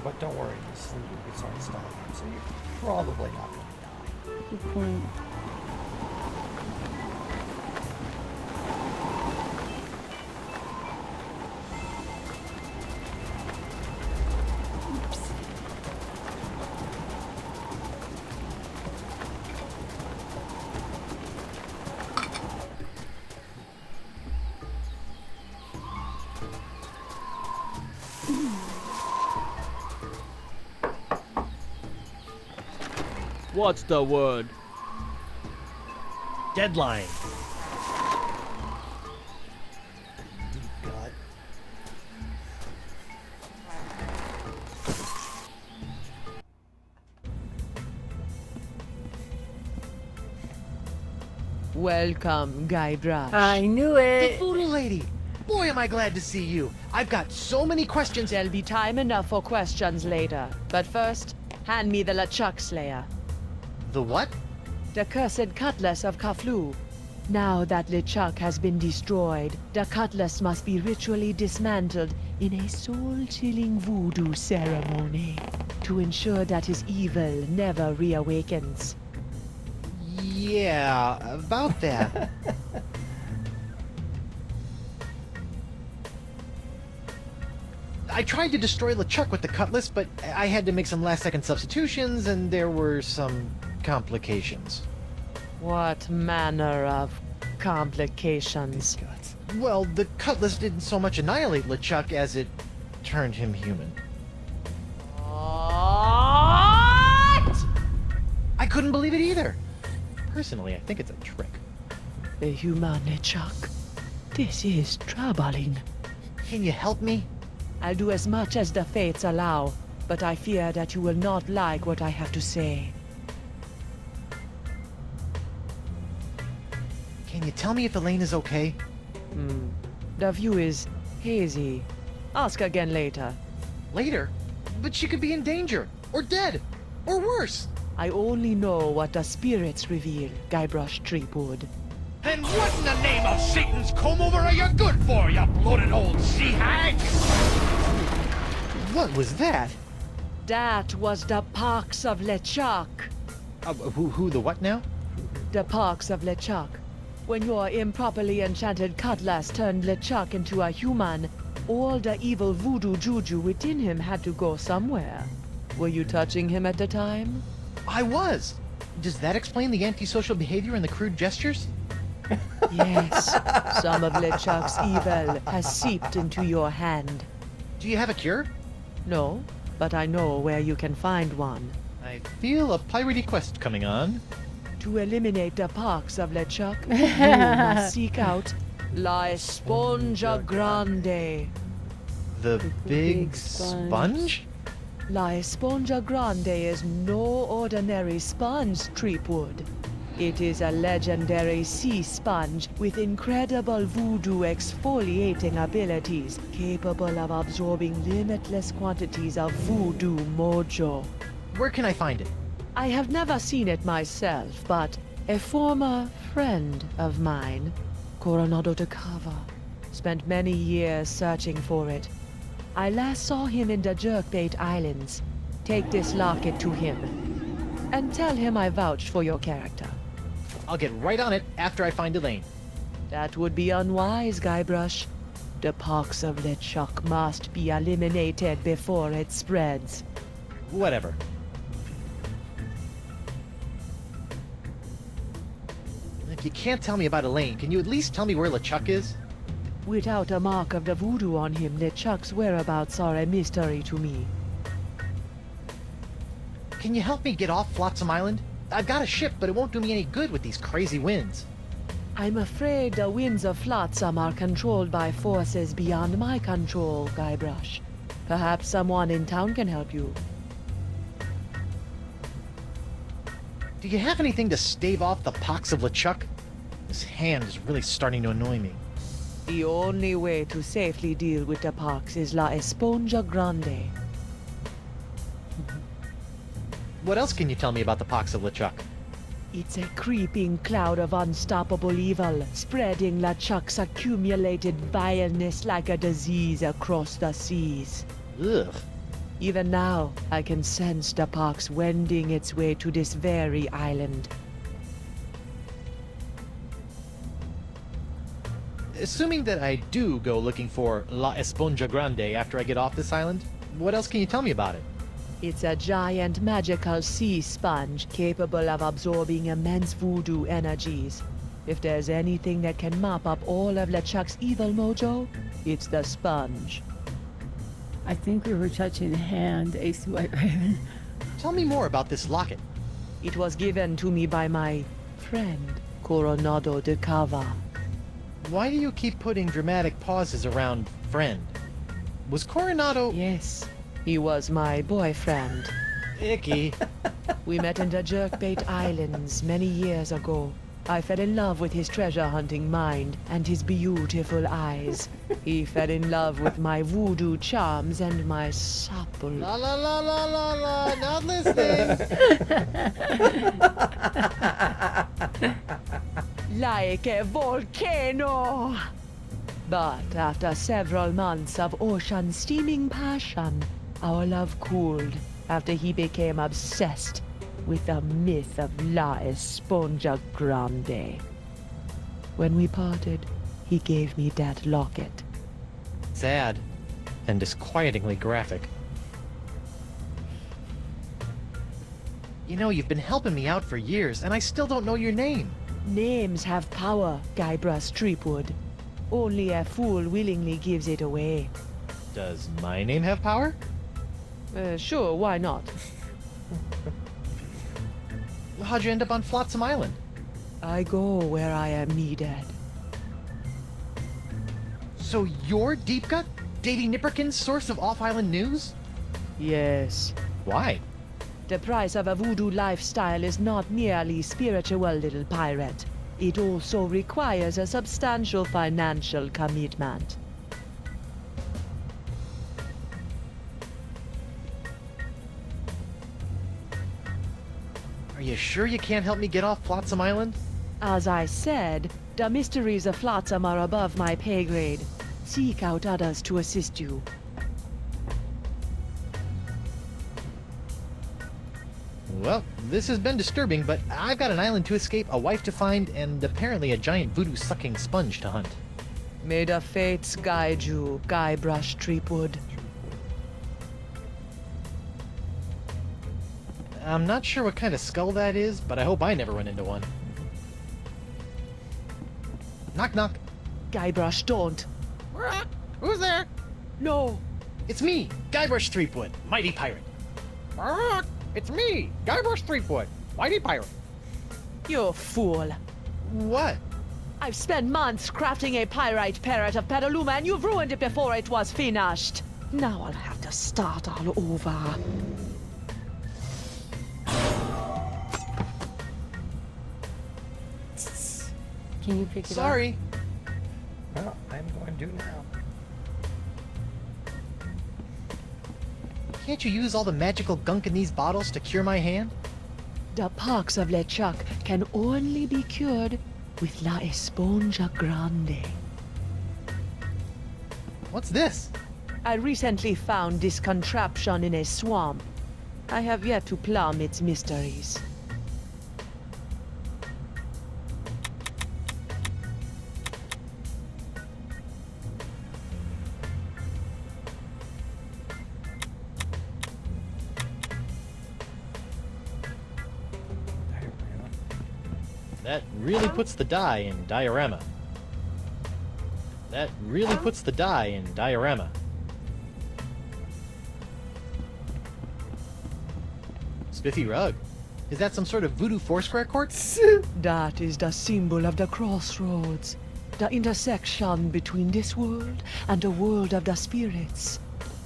But don't worry, the sleep can start stalling, so you're probably not going to die. Good point. Oops. What's the word? Deadline. Deep gut. Welcome, Guybrush. I knew The it. Voodoo Lady! Boy, am I glad to see you. I've got so many questions. There'll be time enough for questions later. But first, hand me the LeChuck Slayer, The what? the cursed cutlass of Kaflu. Now that LeChuck has been destroyed, the cutlass must be ritually dismantled in a soul-chilling voodoo ceremony to ensure that his evil never reawakens. Yeah, about that. I tried to destroy LeChuck with the cutlass, but I had to make some last-second substitutions, and there were some complications. What manner of complications? Guts. Well, the cutlass didn't so much annihilate LeChuck as it turned him human. What? I couldn't believe it either. Personally, I think it's a trick. The human LeChuck. This is troubling. Can you help me? I'll do as much as the fates allow, but I fear that you will not like what I have to say. Can you tell me if Elaine is okay? The view is hazy. Ask again later. Later? But she could be in danger, or dead, or worse. I only know what the spirits reveal, Guybrush Threepwood. And what in the name of Satan's comb over are you good for, you bloated old sea hag? What was that? That was the Pox of LeChuck. Who the what now? The Pox of LeChuck. When your improperly enchanted cutlass turned LeChuck into a human, all the evil voodoo juju within him had to go somewhere. Were you touching him at the time? I was. Does that explain the antisocial behavior and the crude gestures? Yes. Some of LeChuck's evil has seeped into your hand. Do you have a cure? No, but I know where you can find one. I feel a piratey quest coming on. To eliminate the Pox of LeChuck, you must seek out La Esponja Grande. The big big sponge. sponge? La Esponja Grande is no ordinary sponge, Threepwood. It is a legendary sea sponge with incredible voodoo exfoliating abilities, capable of absorbing limitless quantities of voodoo mojo. Where can I find it? I have never seen it myself, but a former friend of mine, Coronado de Cava, spent many years searching for it. I last saw him in the Jerkbait Islands. Take this locket to him, and tell him I vouched for your character. I'll get right on it after I find Elaine. That would be unwise, Guybrush. The Pox of LeChuck must be eliminated before it spreads. Whatever. If you can't tell me about Elaine, can you at least tell me where LeChuck is? Without a mark of the voodoo on him, LeChuck's whereabouts are a mystery to me. Can you help me get off Flotsam Island? I've got a ship, but it won't do me any good with these crazy winds. I'm afraid the winds of Flotsam are controlled by forces beyond my control, Guybrush. Perhaps someone in town can help you. Do you have anything to stave off the Pox of LeChuck? This hand is really starting to annoy me. The only way to safely deal with the Pox is La Esponja Grande. What else can you tell me about the Pox of LeChuck? It's a creeping cloud of unstoppable evil, spreading LeChuck's accumulated vileness like a disease across the seas. Ugh. Even now, I can sense the pox wending its way to this very island. Assuming that I do go looking for La Esponja Grande after I get off this island, what else can you tell me about it? It's a giant magical sea sponge capable of absorbing immense voodoo energies. If there's anything that can mop up all of LeChuck's evil mojo, it's the sponge. I think we were touching a hand, Ace White Raven. Tell me more about this locket. It was given to me by my friend, Coronado de Cava. Why do you keep putting dramatic pauses around friend? Was Coronado... Yes, he was my boyfriend. Icky. We met in the Jerkbait Islands many years ago. I fell in love with his treasure-hunting mind and his beautiful eyes. He fell in love with my voodoo charms and my supple... La la la la la la, not listening. like a volcano. But after several months of ocean steaming passion, our love cooled after he became obsessed with the myth of La Esponja Grande. When we parted, he gave me that locket. Sad and disquietingly graphic. You know, you've been helping me out for years, and I still don't know your name. Names have power, Guybrush Streepwood. Only a fool willingly gives it away. Does my name have power? Sure, why not? How'd you end up on Flotsam Island? I go where I am needed. So you're Deep Gut? Davy Nipperkin's source of off-island news? Yes. Why? The price of a voodoo lifestyle is not merely spiritual, little pirate. It also requires a substantial financial commitment. Are you sure you can't help me get off Flotsam Island? As I said, the mysteries of Flotsam are above my pay grade. Seek out others to assist you. Well, this has been disturbing, but I've got an island to escape, a wife to find, and apparently a giant voodoo-sucking sponge to hunt. May the fates guide you, Guybrush Streepwood. I'm not sure what kind of skull that is, but I hope I never run into one. Knock knock. Guybrush, don't. Who's there? No. It's me, Guybrush Threepwood, mighty pirate. It's me, Guybrush Threepwood, mighty pirate. You fool. What? I've spent months crafting a pyrite parrot of Petaluma, and you've ruined it before it was finished. Now I'll have to start all over. Can you pick it up? Sorry. Well, I'm going to now. Can't you use all the magical gunk in these bottles to cure my hand? The pox of LeChuck can only be cured with La Esponja Grande. What's this? I recently found this contraption in a swamp. I have yet to plumb its mysteries. That really puts the die in diorama. That really puts the die in diorama. Spiffy rug. Is that some sort of voodoo foursquare court? That is the symbol of the crossroads, the intersection between this world and the world of the spirits.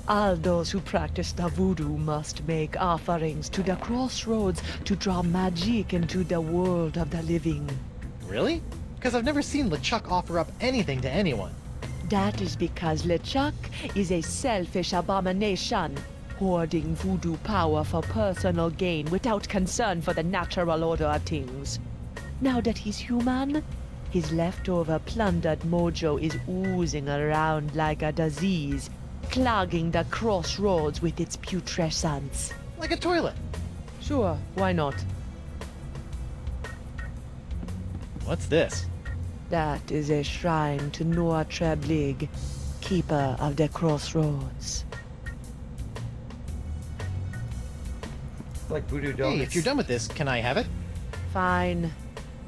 All those who practice the voodoo must make offerings to the crossroads to draw magic into the world of the living. Really? Because I've never seen LeChuck offer up anything to anyone. That is because LeChuck is a selfish abomination, hoarding voodoo power for personal gain without concern for the natural order of things. Now that he's human, his leftover plundered mojo is oozing around like a disease, clogging the crossroads with its putrescence. Like a toilet. Sure, why not? What's this? That is a shrine to Noor Treblig, keeper of the crossroads. Like voodoo donuts. Hey, if you're done with this, can I have it? Fine.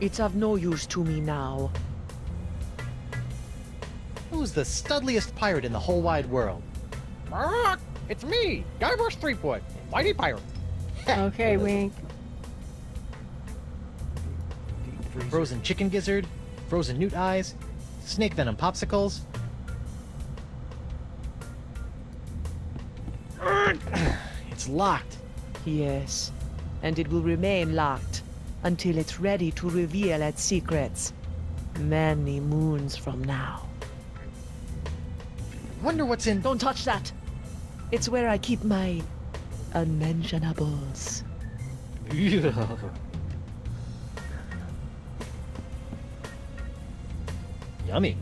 It's of no use to me now. Who's the studliest pirate in the whole wide world? It's me, Guybrush Threepwood, mighty pirate. Okay, Wink. Deep freezer. Frozen chicken gizzard, frozen newt eyes, snake venom popsicles. It's locked. Yes, and it will remain locked until it's ready to reveal its secrets. Many moons from now. Wonder what's in. Don't touch that! It's where I keep my unmentionables. Yummy.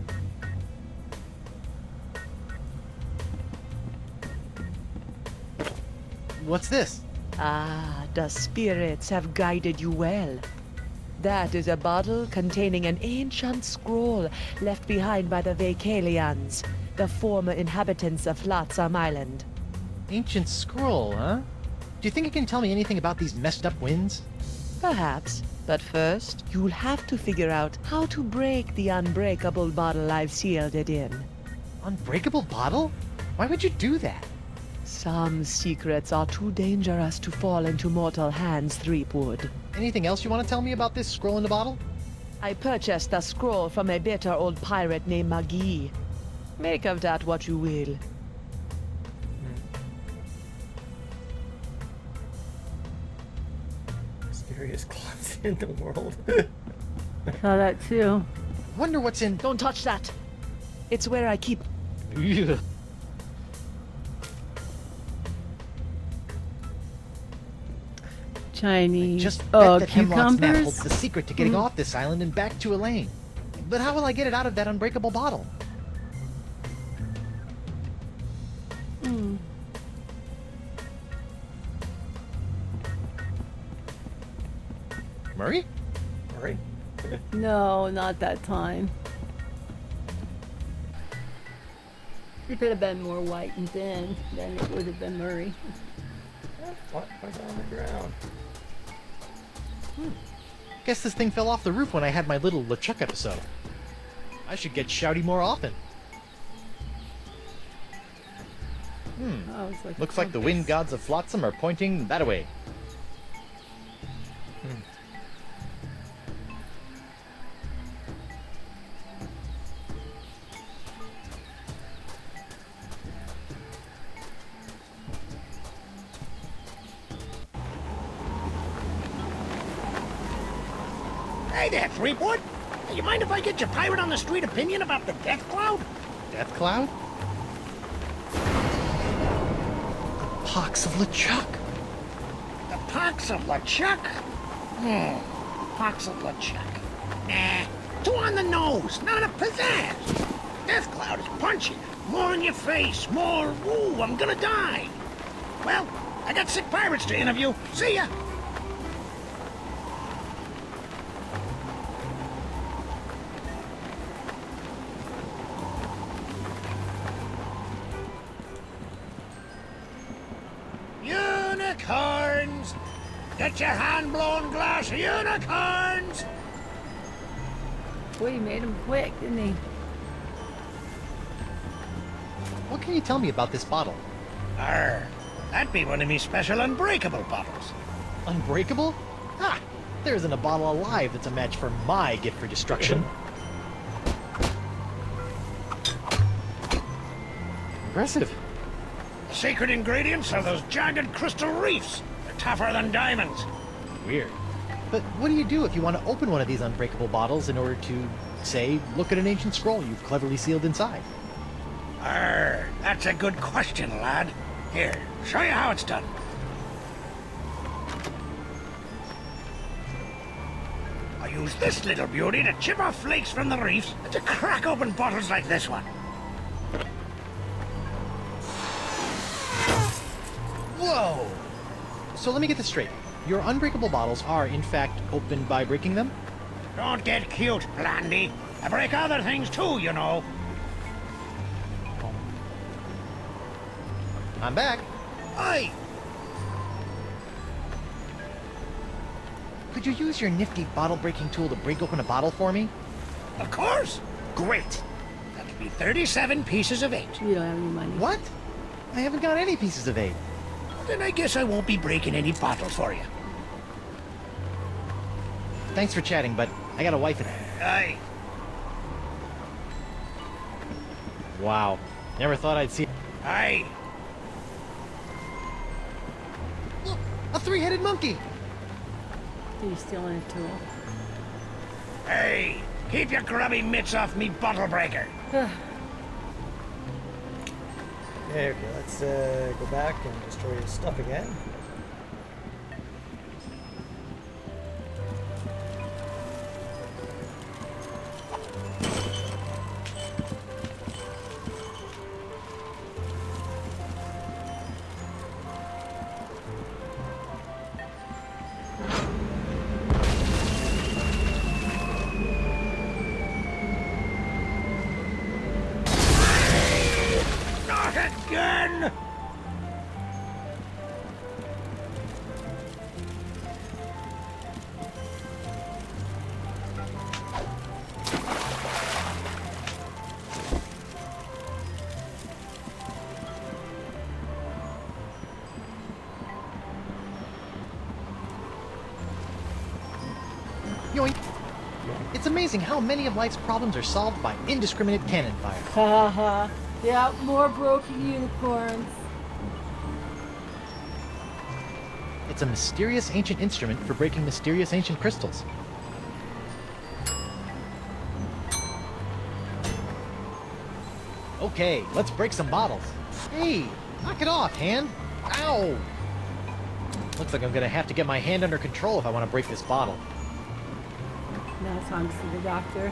What's this? Ah, the spirits have guided you well. That is a bottle containing an ancient scroll left behind by the Vacalians, the former inhabitants of Flotsam Island. Ancient scroll, huh? Do you think it can tell me anything about these messed up winds? Perhaps, but first, you'll have to figure out how to break the unbreakable bottle I've sealed it in. Unbreakable bottle? Why would you do that? Some secrets are too dangerous to fall into mortal hands, Threepwood. Anything else you want to tell me about this scroll in the bottle? I purchased the scroll from a bitter old pirate named Magee. Make of that what you will. Scariest closet in the world. Saw that too. Wonder what's in. Don't touch that! It's where I keep... Chinese. Just bet Oh, that Hemlock's map holds cucumbers. the secret to getting off this island and back to Elaine. But how will I get it out of that unbreakable bottle? Hmm. Murray? Right? No, not that time. If it had been more white and thin, then it would have been Murray. What was on the ground? Guess this thing fell off the roof when I had my little LeChuck episode. I should get shouty more often. Oh, it's like a Looks like the compass. wind gods of Flotsam are pointing that way. Hey there, Threepwood. Hey, you mind if I get your pirate on the street opinion about the death cloud? Death Cloud? The pox of LeChuck. The pox of LeChuck? Pox of LeChuck. Nah, too on the nose, not a pizzazz. Death cloud is punchy. More in your face, more, ooh, I'm gonna die. Well, I got sick pirates to interview. See ya. Unicorns! Get your hand-blown glass of unicorns! Boy, he made him quick, didn't he? What can you tell me about this bottle? Arr, that'd be one of me special unbreakable bottles. Unbreakable? Ha! There isn't a bottle alive that's a match for my gift for destruction. Impressive. The secret ingredients are those jagged crystal reefs. They're tougher than diamonds. Weird. But what do you do if you want to open one of these unbreakable bottles in order to, say, look at an ancient scroll you've cleverly sealed inside? Arr, that's a good question, lad. Here, show you how it's done. I use this little beauty to chip off flakes from the reefs and to crack open bottles like this one. Whoa! So let me get this straight. Your unbreakable bottles are, in fact, opened by breaking them? Don't get cute, Blandy. I break other things too, you know. I'm back. Aye. Could you use your nifty bottle-breaking tool to break open a bottle for me? Of course. Great. That'll be 37 pieces of 8. We don't have any money. What? I haven't got any pieces of 8. Then I guess I won't be breaking any bottles for you. Thanks for chatting, but I got a wife and... Aye. Wow. Never thought I'd see... Aye. Look! A three-headed monkey! He's stealing a tool. Hey, keep your grubby mitts off me bottle breaker. Okay, let's go back and destroy his stuff again. Not again! Yoink! It's amazing how many of life's problems are solved by indiscriminate cannon fire. Ha ha. Yeah, more broken unicorns. It's a mysterious ancient instrument for breaking mysterious ancient crystals. Okay, let's break some bottles. Hey, knock it off, hand. Ow! Looks like I'm gonna have to get my hand under control if I want to break this bottle. Now it's time to see the doctor.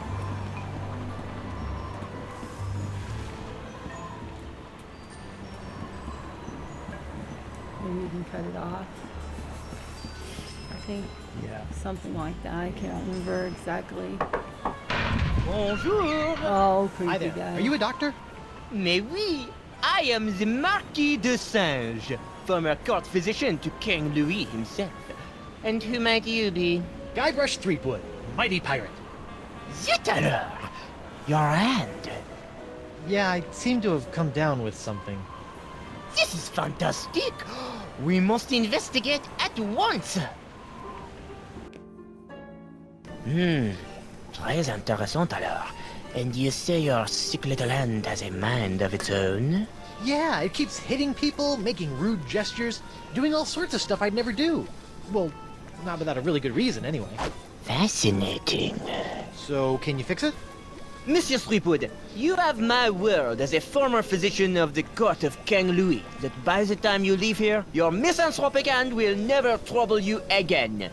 Maybe you can cut it off. I think Yeah. something like that. I can't remember exactly. Bonjour. Oh, creepy Hi there. guy. Are you a doctor? Mais oui, I am the Marquis de Singe, former court physician to King Louis himself. And who might you be? Guybrush Threepwood, mighty pirate. Zut alors! Your hand. Yeah, I seem to have come down with something. This is fantastic. We must investigate at once. Très intéressant alors. And you say your sick little hand has a mind of its own? Yeah, it keeps hitting people, making rude gestures, doing all sorts of stuff I'd never do. Well, not without a really good reason, anyway. Fascinating. So, can you fix it? Monsieur Threepwood, you have my word as a former physician of the court of King Louis that by the time you leave here, your misanthropic hand will never trouble you again.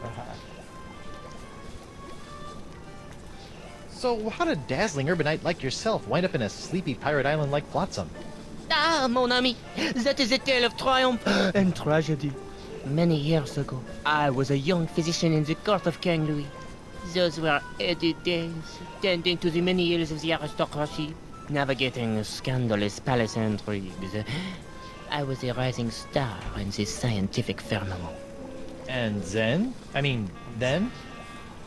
So, how did a dazzling urbanite like yourself wind up in a sleepy pirate island like Flotsam? Ah, mon ami, that is a tale of triumph and tragedy. Many years ago, I was a young physician in the court of King Louis. Those were heady days, tending to the many ills of the aristocracy, navigating scandalous palace intrigues. I was a rising star in the scientific firmament. And then? Then?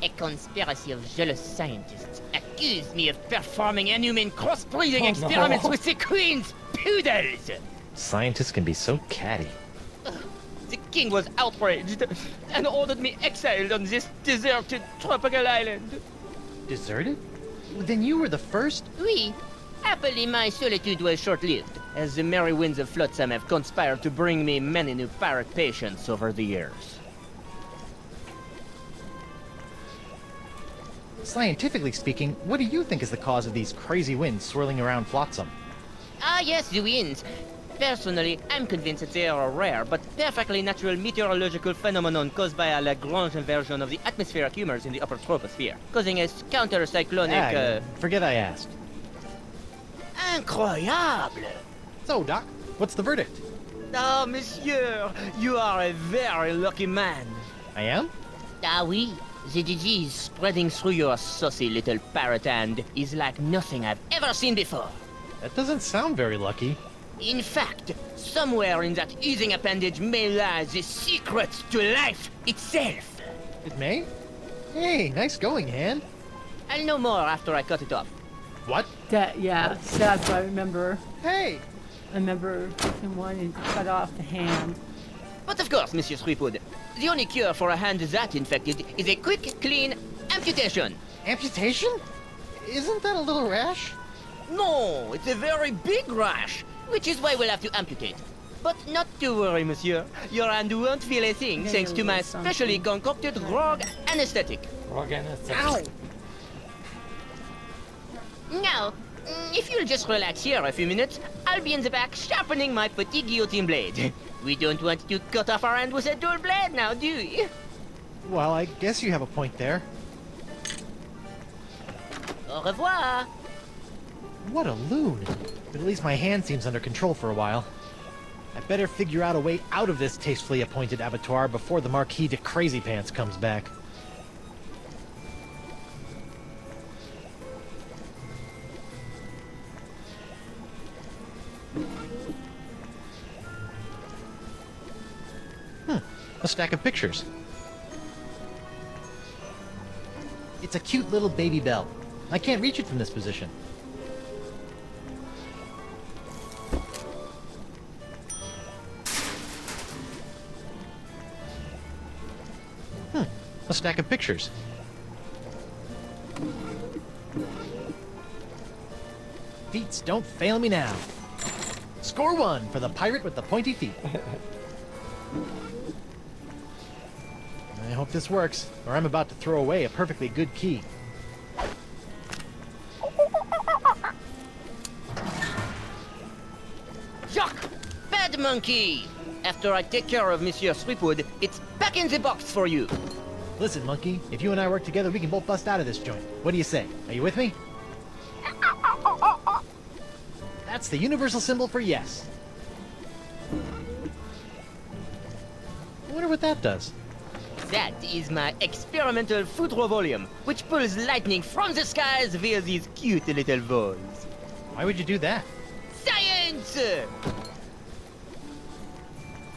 A conspiracy of jealous scientists accused me of performing inhuman crossbreeding experiments with the queen's poodles! Scientists can be so catty. The king was outraged and ordered me exiled on this deserted tropical island. Deserted? Then you were the first? Oui. Happily, my solitude was short-lived, as the merry winds of Flotsam have conspired to bring me many new pirate patients over the years. Scientifically speaking, what do you think is the cause of these crazy winds swirling around Flotsam? Ah yes, the winds. Personally, I'm convinced that they are a rare but perfectly natural meteorological phenomenon caused by a Lagrange inversion of the atmospheric humors in the upper troposphere, causing a counter-cyclonic, Forget I asked. Incroyable! So, Doc, what's the verdict? Oh, monsieur, you are a very lucky man. I am? Ah oui, the disease spreading through your saucy little parrot hand is like nothing I've ever seen before. That doesn't sound very lucky. In fact, somewhere in that eating appendage may lie the secret to life itself. It may? Hey, nice going, Hand. I'll know more after I cut it off. What? Yeah, that's what I remember. Hey! I remember him wanting to cut off the hand. But of course, Monsieur Threepwood, the only cure for a hand that infected is a quick, clean amputation. Amputation? Isn't that a little rash? No, it's a very big rash, which is why we'll have to amputate. But not to worry, monsieur. Your hand won't feel a thing Maybe thanks a to my little specially something. concocted rogue anesthetic. Ow! Now, if you'll just relax here a few minutes, I'll be in the back sharpening my petit guillotine blade. We don't want to cut off our hand with a dull blade now, do we? Well, I guess you have a point there. Au revoir. What a loon. But at least my hand seems under control for a while. I better figure out a way out of this tastefully appointed abattoir before the Marquis de Crazy Pants comes back. A stack of pictures. It's a cute little baby bell. I can't reach it from this position. A stack of pictures. Feats don't fail me now. Score one for the pirate with the pointy feet. I hope this works, or I'm about to throw away a perfectly good key. Jacques! Bad monkey! After I take care of Monsieur Threepwood, it's back in the box for you. Listen, monkey, if you and I work together, we can both bust out of this joint. What do you say? Are you with me? That's the universal symbol for yes. I wonder what that does. That is my experimental Foudre volume, which pulls lightning from the skies via these cute little balls. Why would you do that? Science!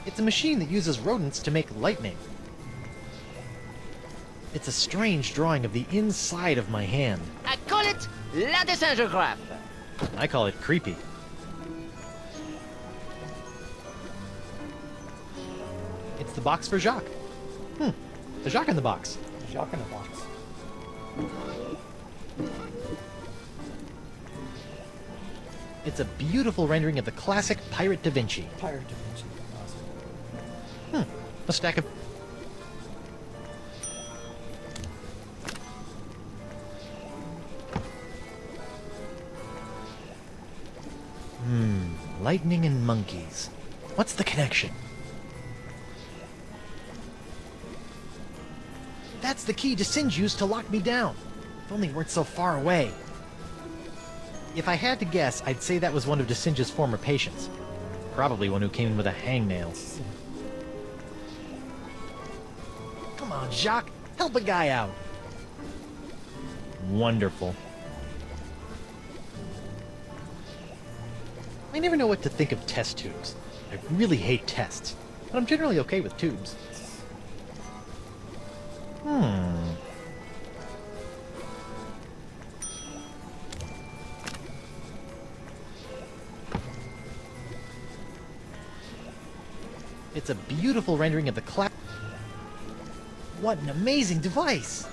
It's a machine that uses rodents to make lightning. It's a strange drawing of the inside of my hand. I call it La Desingographe. I call it creepy. It's the box for Jacques. The Jacques in the box. Jacques in the box. It's a beautiful rendering of the classic Pirate da Vinci. Pirate Da Vinci. Awesome. A stack of... Lightning and monkeys. What's the connection? That's the key Desinde used to lock me down. If only it weren't so far away. If I had to guess, I'd say that was one of Desinge's former patients. Probably one who came in with a hangnail. Come on, Jacques. Help a guy out. Wonderful. I never know what to think of test tubes. I really hate tests, but I'm generally okay with tubes. It's a beautiful rendering of the clap. What an amazing device!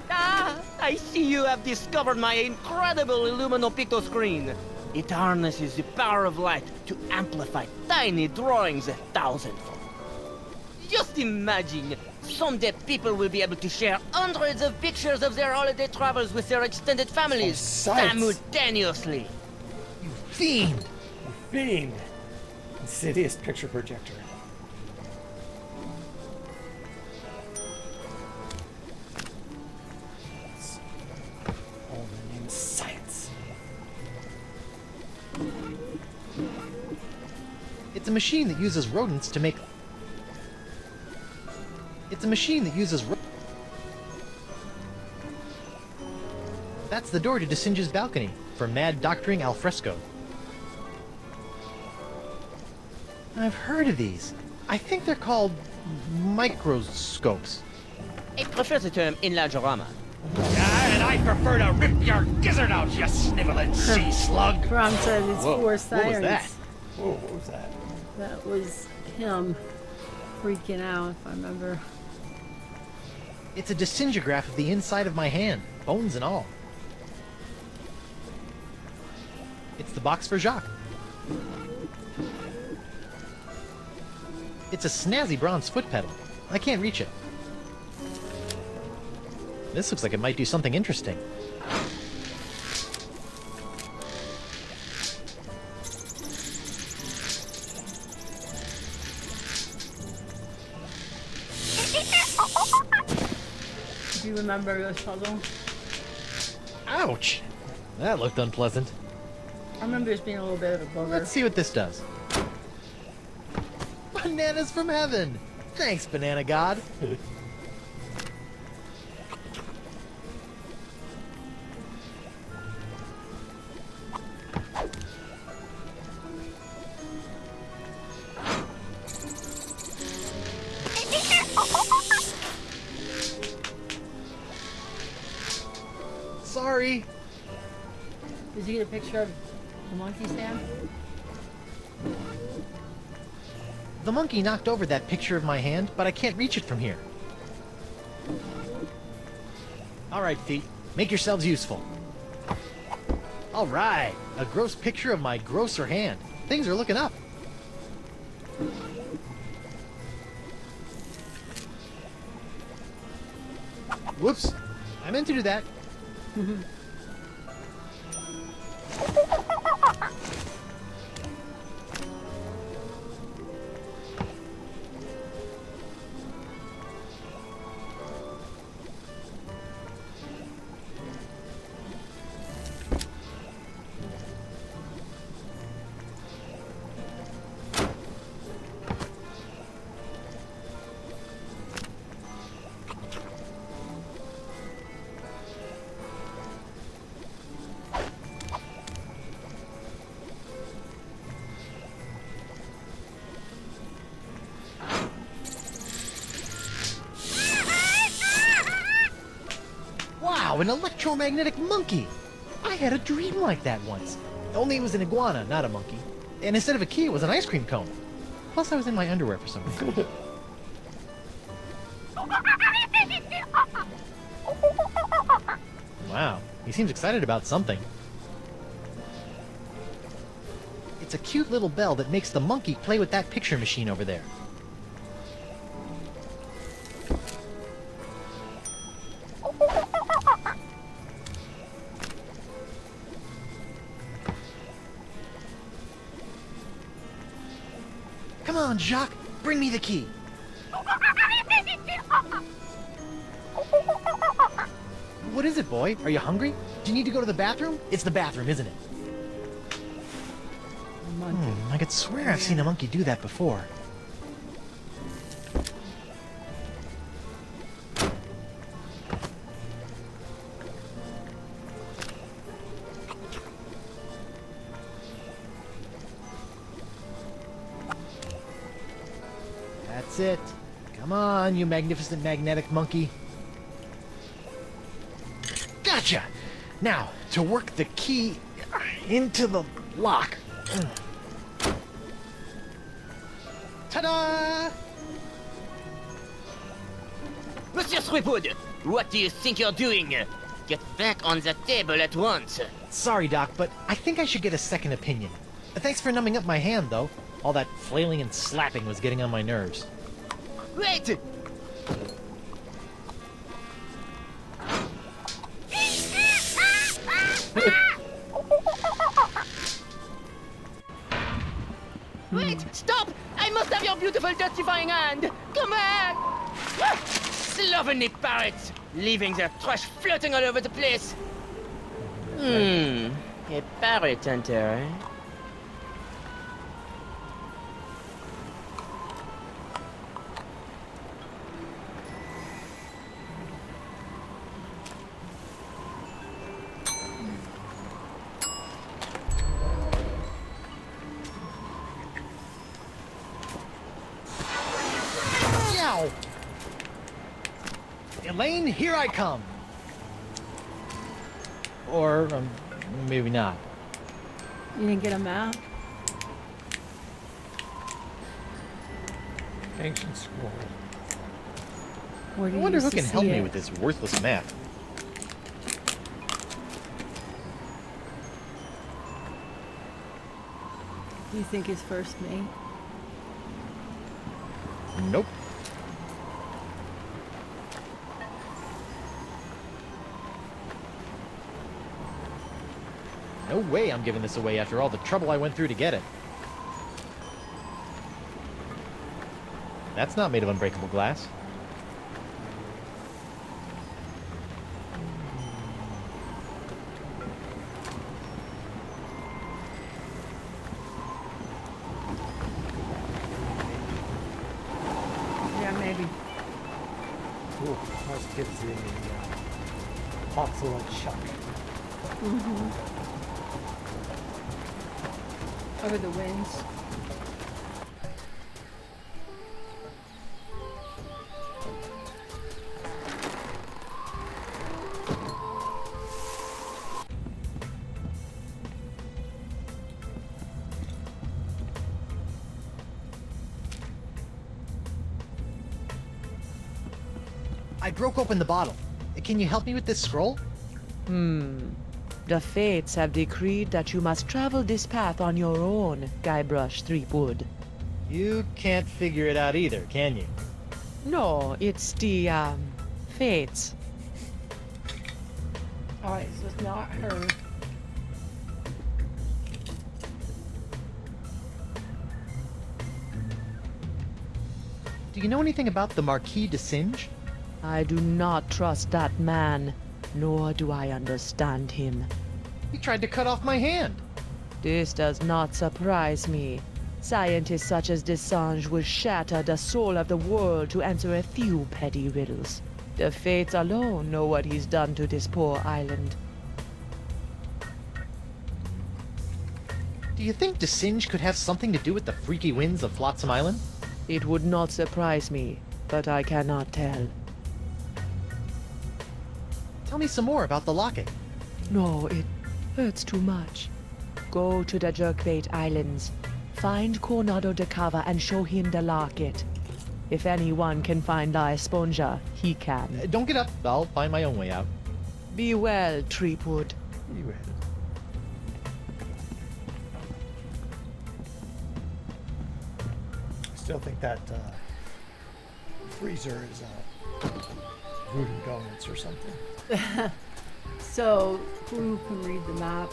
Ah, I see you have discovered my incredible Illuminopicto screen. It harnesses the power of light to amplify tiny drawings a thousandfold. Just imagine, someday people will be able to share hundreds of pictures of their holiday travels with their extended families sights. simultaneously. You fiend! Fiend! Insidious picture projector. Oh, the name's Science. It's It's a machine that uses rodents to make... It's a machine that uses... That's the door to DeSinge's balcony for mad doctoring al fresco. I've heard of these. I think they're called microscopes. I prefer the term enlargerama. And I prefer to rip your gizzard out, you sniveling sea slug. Ron said it's Whoa, four what was sirens. that? Whoa, what was that? That was him freaking out, if I remember. It's a DeSingeograph of the inside of my hand, bones and all. It's the box for Jacques. It's a snazzy bronze foot pedal. I can't reach it. This looks like it might do something interesting. Do you remember this puzzle? Ouch! That looked unpleasant. I remember this being a little bit of a booger. Let's see what this does. Bananas from heaven! Thanks, Banana God. Sorry. Did you get a picture of the monkey, Sam? The monkey knocked over that picture of my hand, but I can't reach it from here. Alright, feet. Make yourselves useful. Alright! A gross picture of my grosser hand. Things are looking up. Whoops! I meant to do that. Wow, an electromagnetic monkey! I had a dream like that once. Only it was an iguana, not a monkey. And instead of a key, it was an ice cream cone. Plus, I was in my underwear for some reason. Wow, he seems excited about something. It's a cute little bell that makes the monkey play with that picture machine over there. Come on, Jacques, bring me the key. What is it, boy? Are you hungry? Do you need to go to the bathroom? It's the bathroom, isn't it? I could swear I've seen a monkey do that before. That's it. Come on, you magnificent magnetic monkey. Gotcha! Now, to work the key into the lock. Ta-da! Monsieur Threepwood, what do you think you're doing? Get back on the table at once. Sorry, Doc, but I think I should get a second opinion. Thanks for numbing up my hand, though. All that flailing and slapping was getting on my nerves. Wait! Wait! Stop! I must have your beautiful justifying hand! Come back! Ah! Slovenly parrots! Leaving their trash floating all over the place! A parrot hunter, eh? Ow! Elaine, here I come. Or maybe not. You didn't get a map? Ancient scroll. Where do I you wonder who used to can help see me it? with this worthless map. Do you think his first mate? Nope. No way I'm giving this away after all the trouble I went through to get it. That's not made of unbreakable glass. Yeah, maybe. Ooh, must gives you the Hawthorne shock. Over the winds. I broke open the bottle. Can you help me with this scroll? The fates have decreed that you must travel this path on your own, Guybrush Threepwood. You can't figure it out either, can you? No, it's the, fates. Alright, so it's not her. Do you know anything about the Marquis de Singe? I do not trust that man, nor do I understand him. He tried to cut off my hand. This does not surprise me. Scientists such as Desange would shatter the soul of the world to answer a few petty riddles. The fates alone know what he's done to this poor island. Do you think de Singe could have something to do with the freaky winds of Flotsam Island? It would not surprise me, but I cannot tell. Tell me some more about the locket. No, it hurts too much. Go to the Jerkbait Islands. Find Coronado de Cava and show him the locket. If anyone can find La Esponja, he can. Don't get up. I'll find my own way out. Be well, Threepwood. You read it. I still think that freezer is Voodoo Donuts or something. So, who can read the map?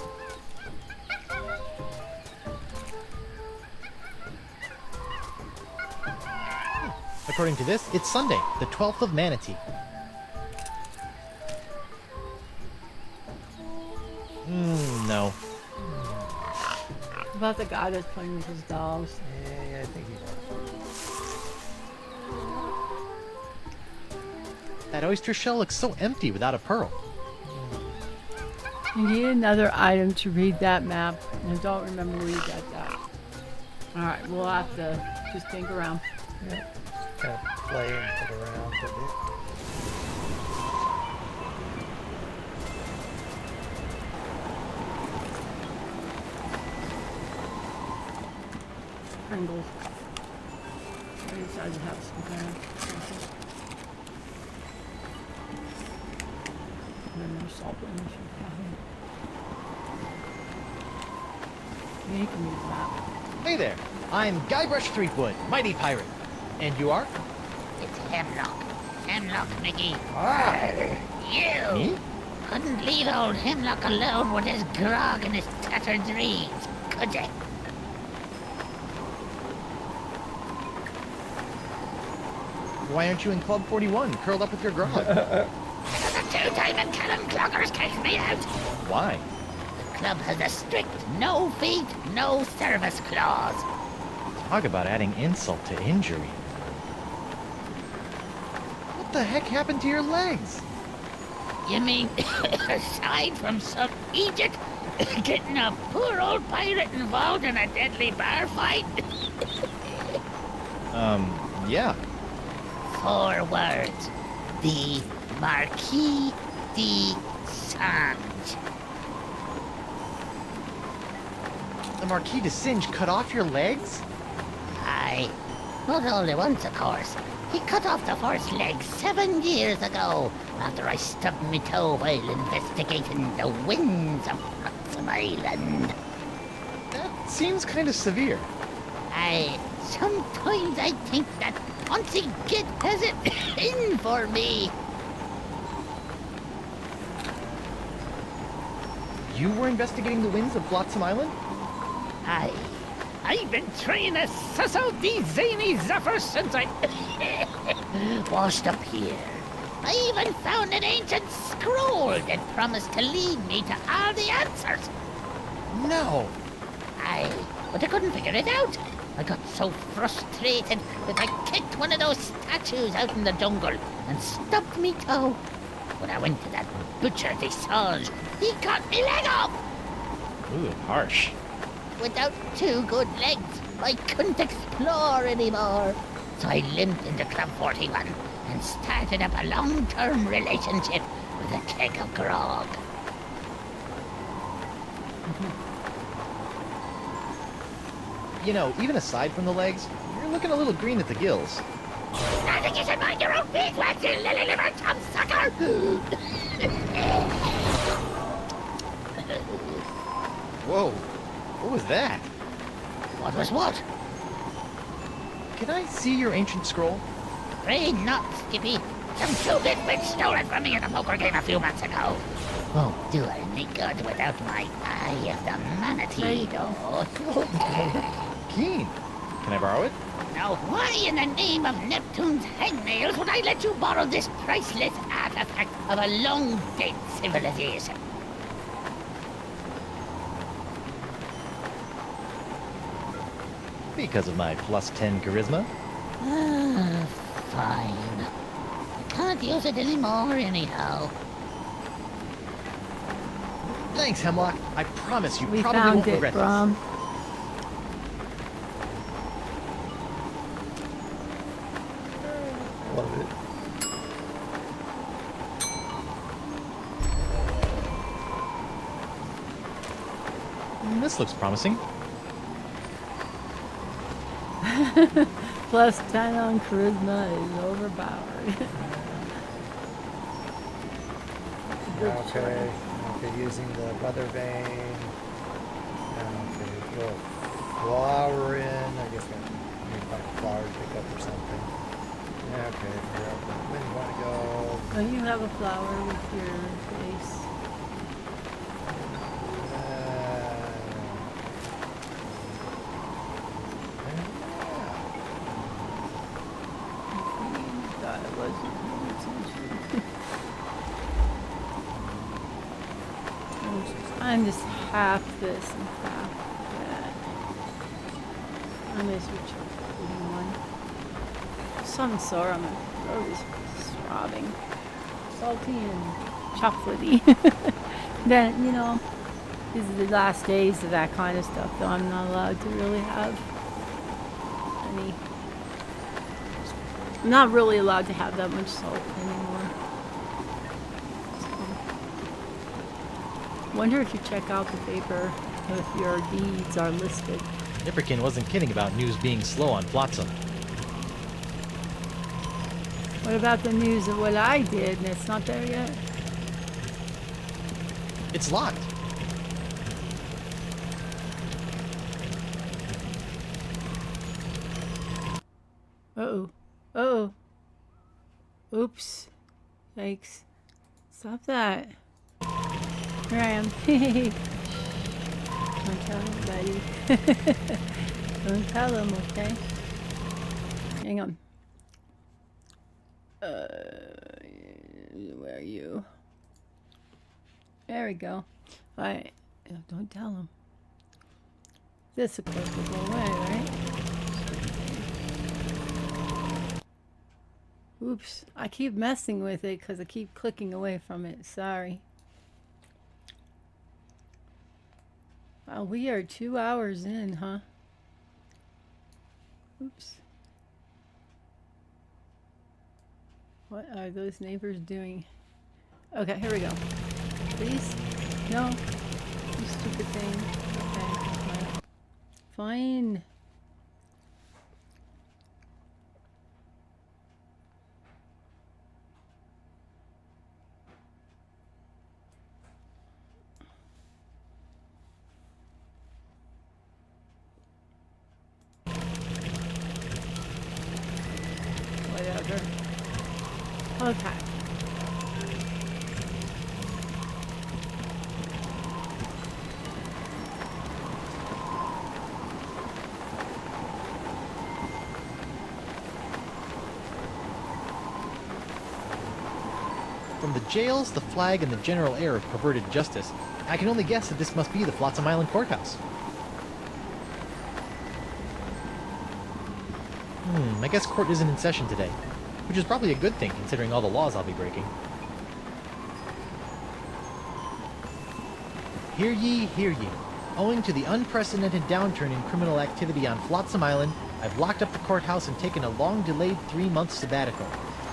According to this, it's Sunday, the 12th of Manatee. No. About the guy that's playing with his dolls. Yeah, I think he does. That oyster shell looks so empty without a pearl. You need another item to read that map, and I don't remember where you got that. Alright, we'll have to just think around. Yeah. Kind of play and put around a bit. Pringles. I decided to have some kind of. And then there's salt and some coffee. Yeah, you can read the map. Hey there, I'm Guybrush Threepwood, mighty pirate. And you are? It's Hemlock. Hemlock McGee. Aye. You Me? couldn't leave old Hemlock alone with his grog and his tattered dreams, could you? Why aren't you in Club 41, curled up with your grog? Because the two-timing cannon cloggers kicked me out. Why? The club has a strict no feet, no service clause. Talk about adding insult to injury. What the heck happened to your legs? You mean, aside from some Egypt getting a poor old pirate involved in a deadly bar fight? Yeah. 4 words. The Marquis de Sange. The Marquis de Singe cut off your legs? Aye. Not all at once, of course. He cut off the first leg 7 years ago, after I stubbed my toe while investigating the winds of Flotsam Island. That seems kind of severe. Aye, sometimes I think that Auntie Git has it in for me. You were investigating the winds of Flotsam Island? Aye. I've been trying to suss out these zany zephyrs since I washed up here. I even found an ancient scroll that promised to lead me to all the answers. No. Aye, but I couldn't figure it out. I got so frustrated that I kicked one of those statues out in the jungle and stubbed me toe. When I went to that butcher de Sange, he cut me leg off. Ooh, harsh. Without 2 good legs, I couldn't explore anymore. So I limped into Club 41 and started up a long-term relationship with a keg of grog. You know, even aside from the legs, you're looking a little green at the gills. I think you should mind your own beeswax, you lily-livered sucker! Whoa, what was that? What was what? Can I see your ancient scroll? Afraid not, Skippy. Some 2 big fish stole it from me at a poker game a few months ago. Won't do any good without my Eye of the Manatee, though. Keen. Can I borrow it? Now, why in the name of Neptune's hangnails would I let you borrow this priceless artifact of a long-dead civilization? Because of my +10 charisma. Ah, fine. I can't use it anymore anyhow. Thanks, Hemlock. I promise you We probably found won't it, regret Brom. Love it. This looks promising. Plus 10 on charisma is overpowered. Okay. Okay, using the weather vane. Okay, throw a flower in. I guess I need a flower to pick up or something. Yeah, okay, figure out when you want to go. Don't you have a flower with your face? Thought it wasn't paying attention. I'm just half this and half that. I may switch up between one. Something sore on my throat is throbbing. Salty and chocolatey. Then, you know, these are the last days of that kind of stuff, though I'm not allowed to really have any. I'm not really allowed to have that much salt anymore. So, wonder if you check out the paper if your deeds are listed. Nipperkin wasn't kidding about news being slow on Flotsam. What about the news of what I did and it's not there yet? It's locked. Uh-oh. Uh-oh. Oops. Yikes. Stop that. Here I am. Don't tell anybody. Don't tell them, okay? Hang on. Where are you? There we go. Alright. Don't tell them. This, of course, will go away, right? Oops. I keep messing with it because I keep clicking away from it. Sorry. Wow, we are 2 hours in, huh? Oops. What are those neighbors doing? Okay, here we go. Please? No? You stupid thing. Okay. Fine. Whatever. Okay. From the jails, the flag, and the general air of perverted justice, I can only guess that this must be the Flotsam Island courthouse. I guess court isn't in session today, which is probably a good thing considering all the laws I'll be breaking. Hear ye, hear ye. Owing to the unprecedented downturn in criminal activity on Flotsam Island, I've locked up the courthouse and taken a long-delayed 3-month sabbatical.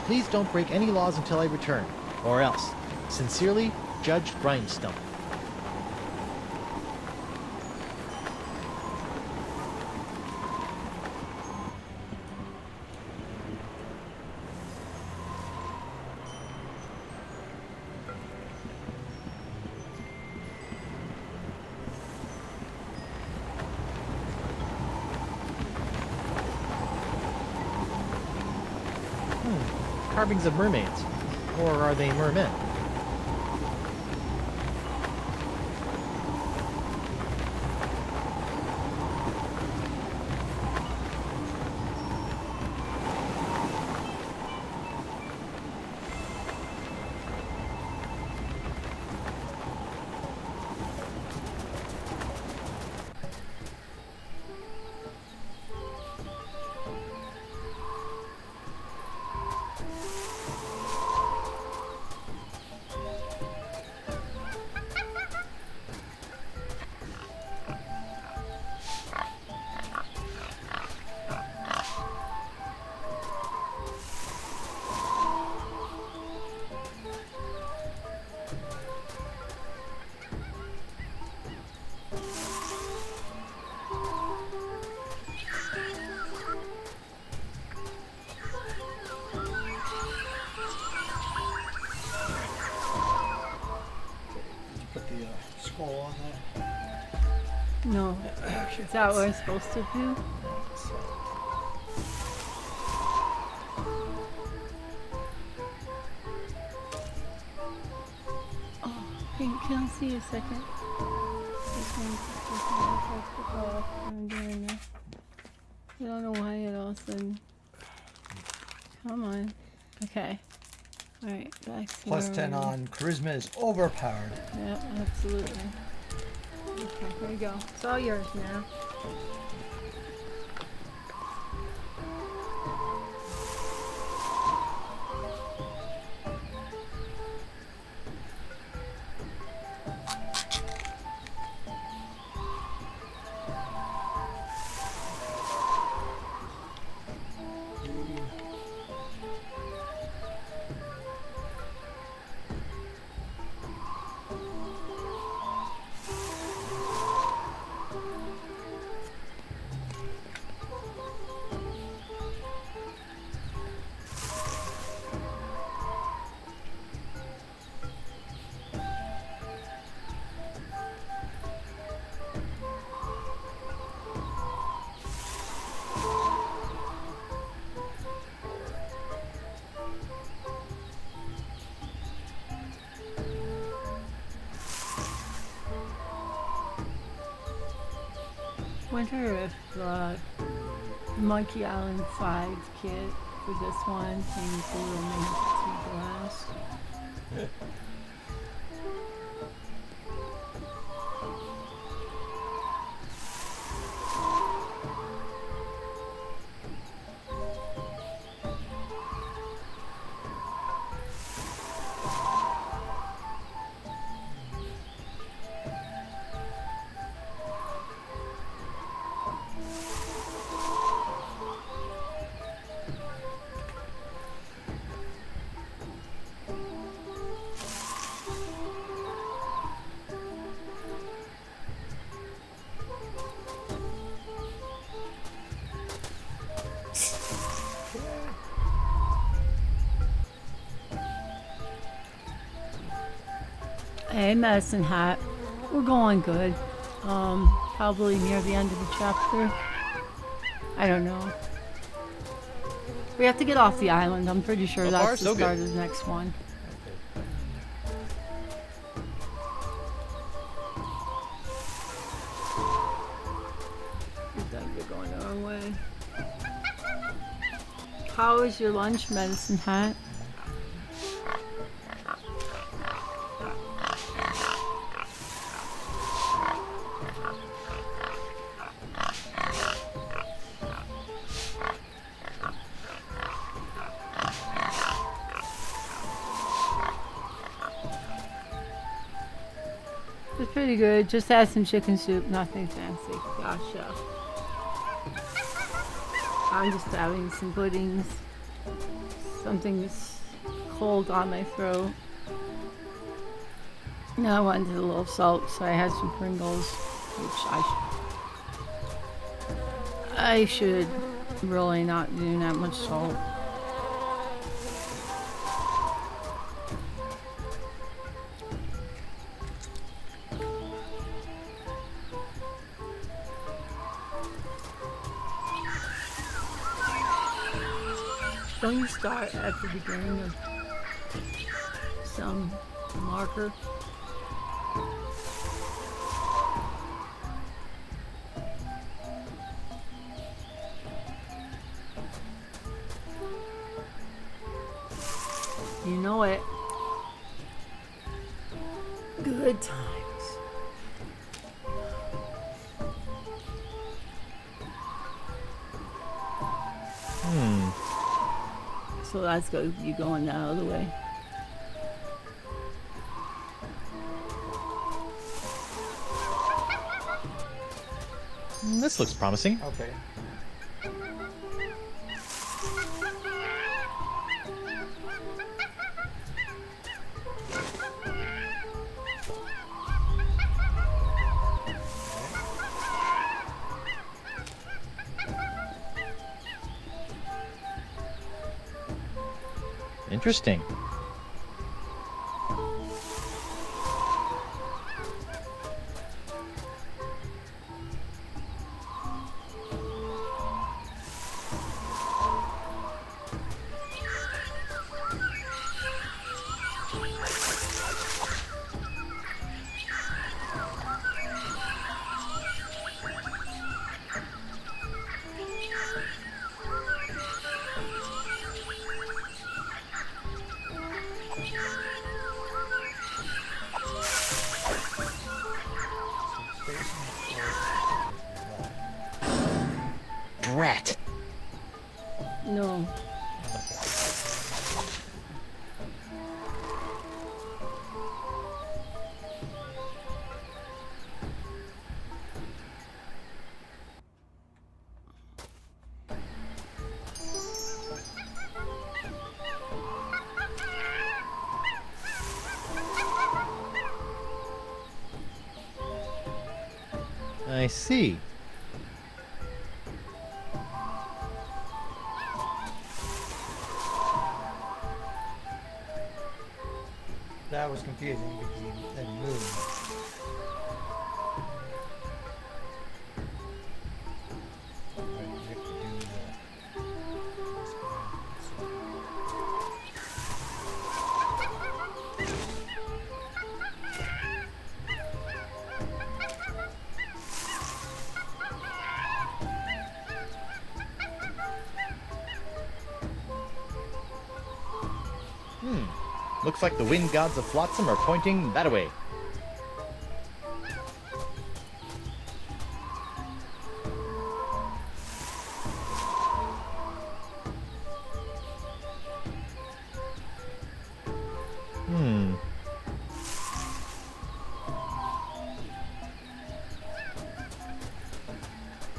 Please don't break any laws until I return, or else. Sincerely, Judge Grindstone. Carvings of mermaids. Or are they mermen? Put the scroll on that. No. Is that what we're supposed to do? Oh, can I see a second? I'm doing this. I don't know why it all of a sudden. Come on. Okay. Alright, back to Plus where 10 we were. on charisma is overpowered. Yeah, absolutely. Okay, here you go. It's all yours now. Wonder if the Monkey Island 5 kit for this one can glue into glass. Hey, Medicine Hat. We're going good. Probably near the end of the chapter. I don't know. We have to get off the island. I'm pretty sure So far, that's the so start good. of the next one. Looks like we're going the wrong way. How was your lunch, Medicine Hat? It's pretty good. Just had some chicken soup, nothing fancy. Gotcha. I'm just having some puddings. Something's cold on my throat. Now I wanted a little salt, so I had some Pringles, which I should really not do that much salt. Don't you start at the beginning of some marker? You know it. Good times. So that's you going that other way. This looks promising. Okay. Interesting. Brat. No. I see. That was confusing because he then moved. Right, we have to do Looks like the wind gods of Flotsam are pointing that way.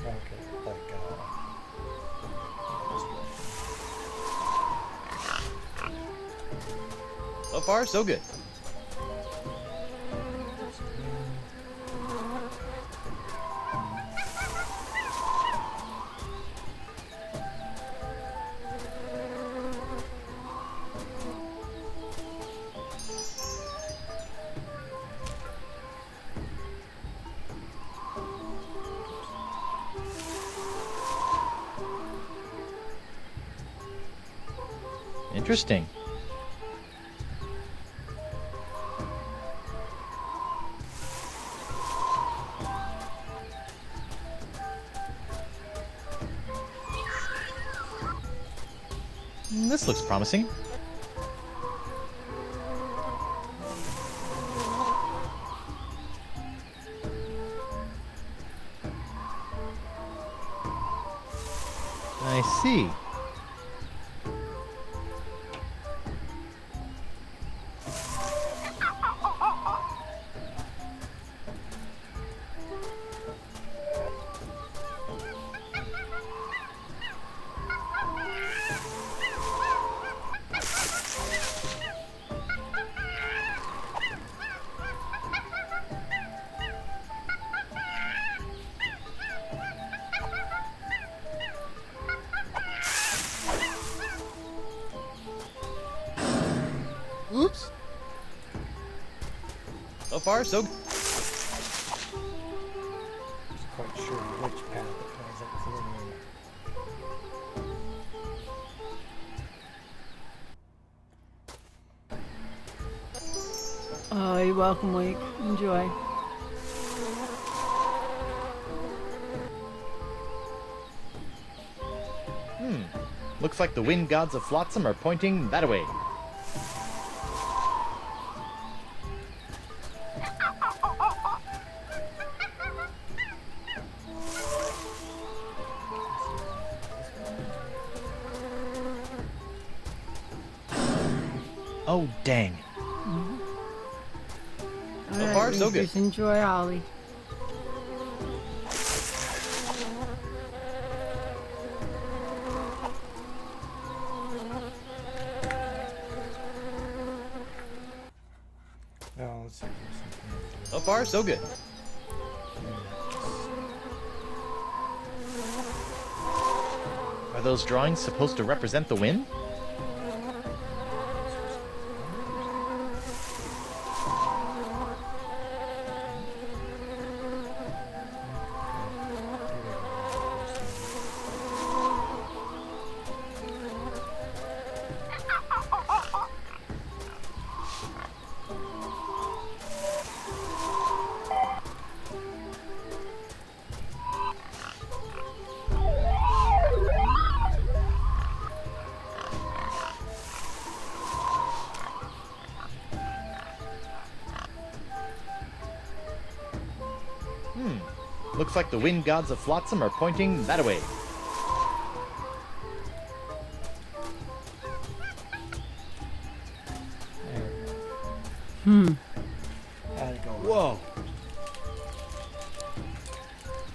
okay, like So far, so good. Interesting. This looks promising. I see. Oops. So far, so Just quite sure which path it wasn't through. Oh, you're welcome, Wake. Enjoy. Looks like the wind gods of Flotsam are pointing that way. Oh, dang. All far, so good. Just enjoy Ollie. Oh, let's see if there's something up there. So far, so good. Are those drawings supposed to represent the wind? Looks like the wind gods of Flotsam are pointing that way. There we go. Had to go. Whoa.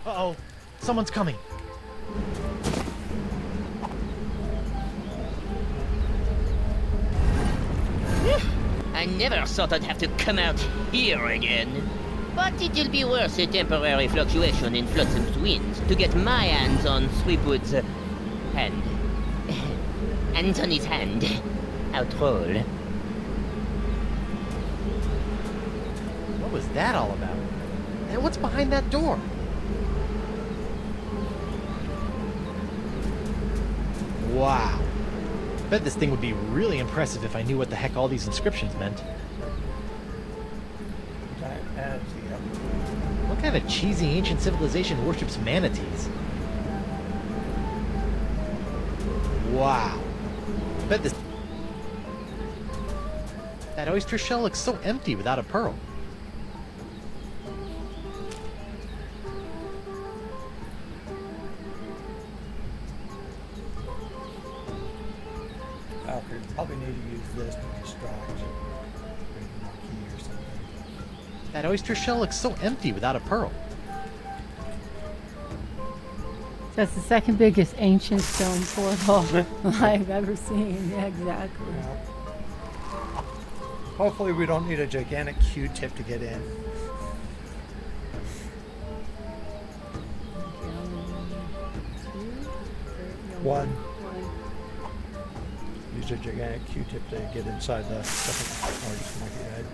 Uh-oh. Someone's coming. I never thought I'd have to come out here again. But it'll be worth a temporary fluctuation in Flotsam's winds to get my hands on Sweetwood's hand. Anthony's hand. How troll. What was that all about? And what's behind that door? Wow. Bet this thing would be really impressive if I knew what the heck all these inscriptions meant. Giant manatee up What kind of cheesy ancient civilization worships manatees? Wow. Bet this... That oyster shell looks so empty without a pearl. Valkyrie probably need to use this to distract. Maybe a key or something. That oyster shell looks so empty without a pearl. That's the second biggest ancient stone portal I've ever seen. Yeah, exactly. Yeah. Hopefully we don't need a gigantic Q-tip to get in. One. Use a gigantic Q-tip to get inside the second largest monkey head.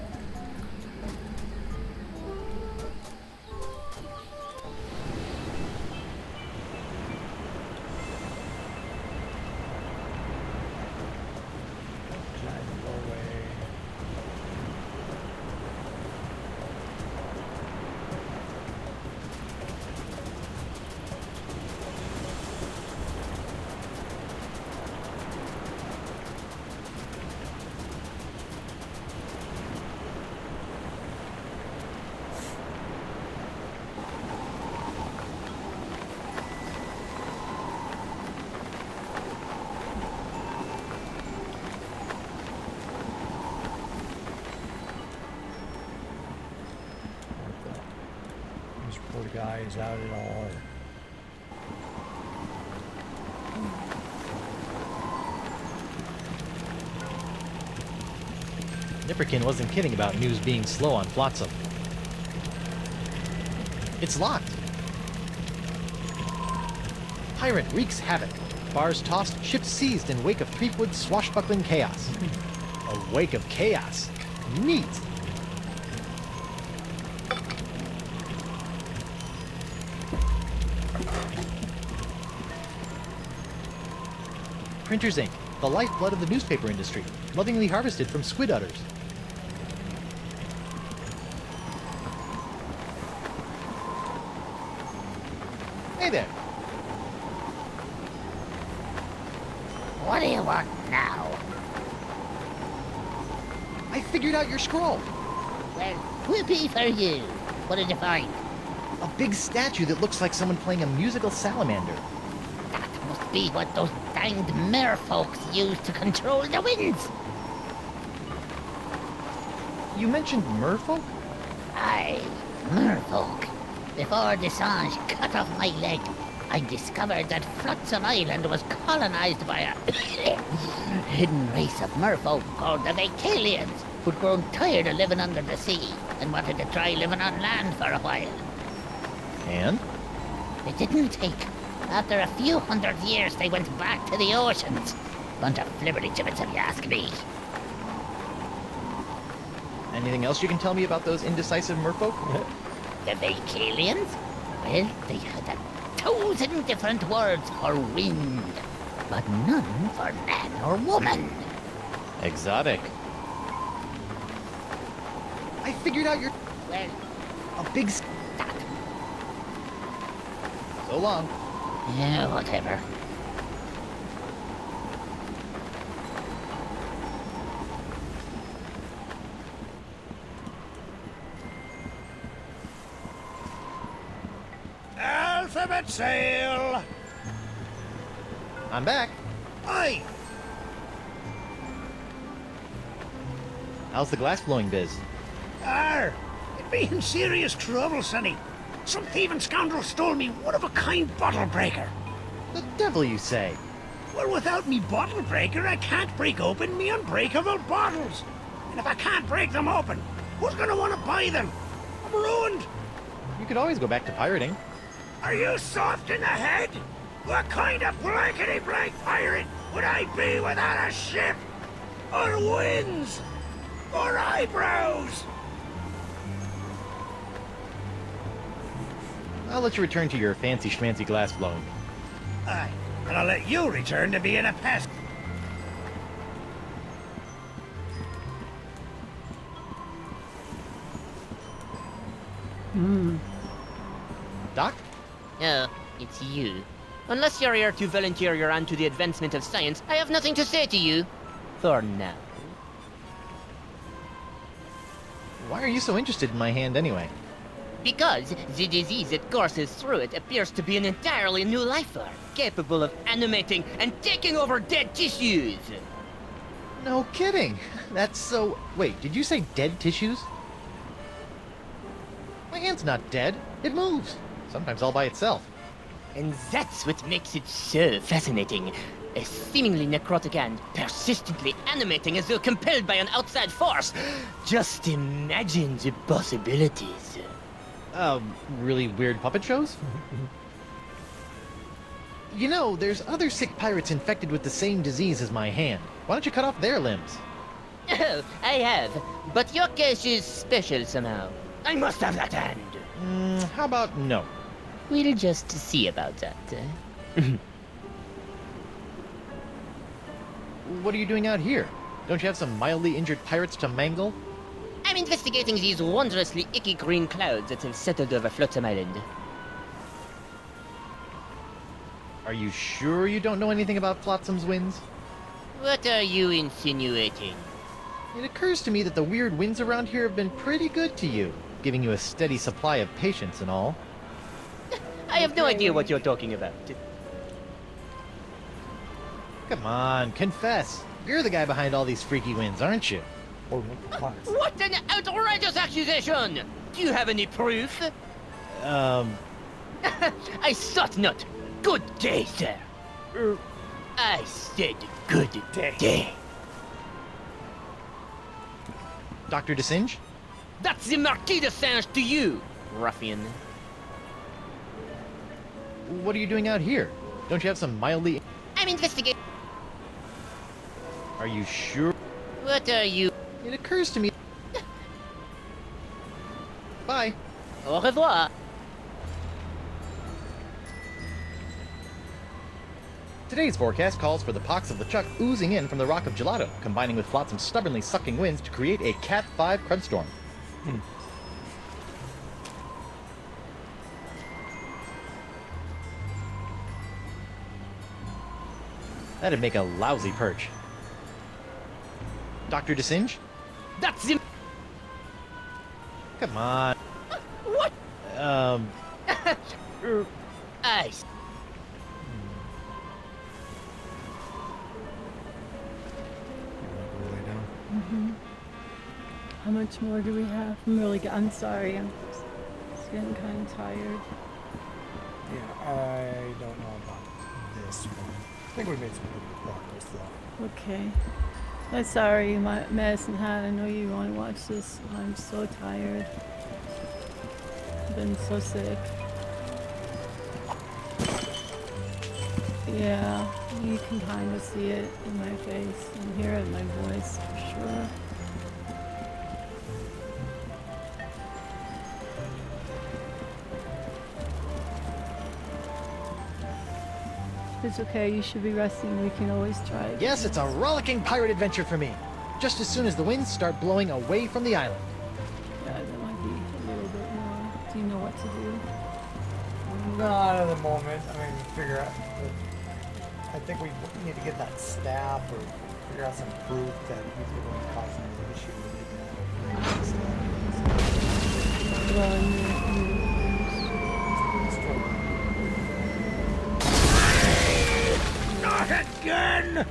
guys out at all? Nipperkin wasn't kidding about news being slow on Flotsam. It's locked. Pirate wreaks havoc. Bars tossed, ships seized in wake of Threepwood's swashbuckling chaos. A wake of chaos. Neat. Printer's ink, the lifeblood of the newspaper industry, lovingly harvested from squid udders. Hey there. What do you want now? I figured out your scroll. Well, whoopee for you. What did you find? A big statue that looks like someone playing a musical salamander. That must be what those danged merfolks use to control the winds. You mentioned merfolk? Aye, merfolk. Before Desange cut off my leg, I discovered that Flotsam Island was colonized by a hidden race of merfolk called the Vacalians, who'd grown tired of living under the sea and wanted to try living on land for a while. And? It didn't take. After a few hundred years, they went back to the oceans. Bunch of flibberty gibbets, if you ask me. Anything else you can tell me about those indecisive merfolk? The Vacalians? Well, they had 1,000 different words for wind, but none for man or woman. Exotic. I figured out your... Well, a big... that. So long. Yeah, whatever. Alphabet sail! I'm back. Aye! How's the glass blowing biz? It be in serious trouble, Sonny. Some thieving scoundrel stole me one-of-a-kind bottle breaker. The devil you say? Well, without me bottle breaker, I can't break open me unbreakable bottles. And if I can't break them open, who's gonna want to buy them? I'm ruined. You could always go back to pirating. Are you soft in the head? What kind of blankety-blank pirate would I be without a ship? Or winds? Or eyebrows? I'll let you return to your fancy schmancy glass blowing. Aye, and I'll let you return to being a pest. Doc? Oh, it's you. Unless you're here to volunteer your hand to the advancement of science, I have nothing to say to you. For now. Why are you so interested in my hand anyway? Because the disease that courses through it appears to be an entirely new life form, capable of animating and taking over dead tissues. No kidding. That's so... Wait, did you say dead tissues? My hand's not dead. It moves. Sometimes all by itself. And that's what makes it so fascinating. A seemingly necrotic hand, persistently animating as though compelled by an outside force. Just imagine the possibilities. Really weird puppet shows? You know, there's other sick pirates infected with the same disease as my hand. Why don't you cut off their limbs? Oh, I have. But your case is special somehow. I must have that hand. How about no? We'll just see about that. What are you doing out here? Don't you have some mildly injured pirates to mangle? I'm investigating these wondrously icky green clouds that have settled over Flotsam Island. Are you sure you don't know anything about Flotsam's winds? What are you insinuating? It occurs to me that the weird winds around here have been pretty good to you, giving you a steady supply of patience and all. I have no idea what you're talking about. Come on, confess. You're the guy behind all these freaky winds, aren't you? Or make class. What an outrageous accusation! Do you have any proof? I thought not. Good day, sir. I said good day. Dr. DeSinge? That's the Marquis de Singe to you, ruffian. What are you doing out here? Don't you have some mildly... I'm investigating. Are you sure? What are you? It occurs to me... Bye. Au revoir. Today's forecast calls for the pox of LeChuck oozing in from the Rock of Gelato, combining with flotsam stubbornly sucking winds to create a Cat 5 crud storm. That'd make a lousy perch. Dr. DeSinge? That's the... Come on. What? I... Go lay down. How much more do we have? I'm sorry. I'm just getting kind of tired. Yeah, I don't know about this one. I think we made some good progress though. Okay. I'm sorry, my medicine hat. I know you want to watch this. I'm so tired. I've been so sick. Yeah, you can kind of see it in my face and hear it in my voice for sure. It's okay, you should be resting. We can always try it. Yes, it's a rollicking pirate adventure for me. Just as soon as the winds start blowing away from the island. Yeah, that might be a little bit more. Do you know what to do? Not at the moment. I mean, figure out. I think we need to get that staff or figure out some proof that he's the one causing the issue with it. Well, Not again!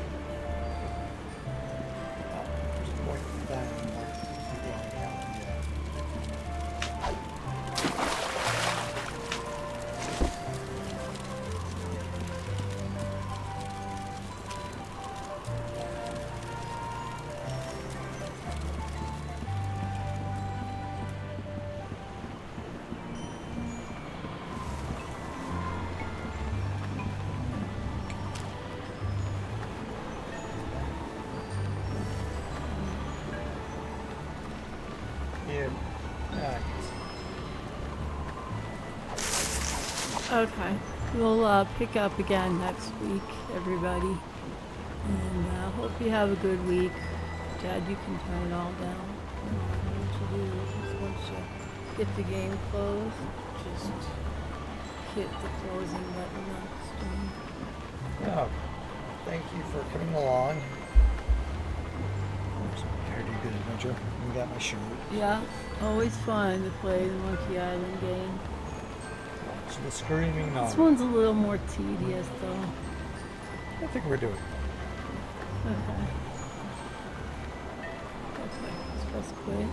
okay. We'll pick up again next week, everybody. And hope you have a good week. Dad, you can turn it all down. What you do is once you get the game closed, just hit the closing button on the screen. Yeah. Thank you for coming along. Pretty good adventure. You got my shirt. Yeah, always fun to play the Monkey Island game. So the screaming This on. one's a little more tedious though. I think we're doing. Okay. Okay, let's press quit.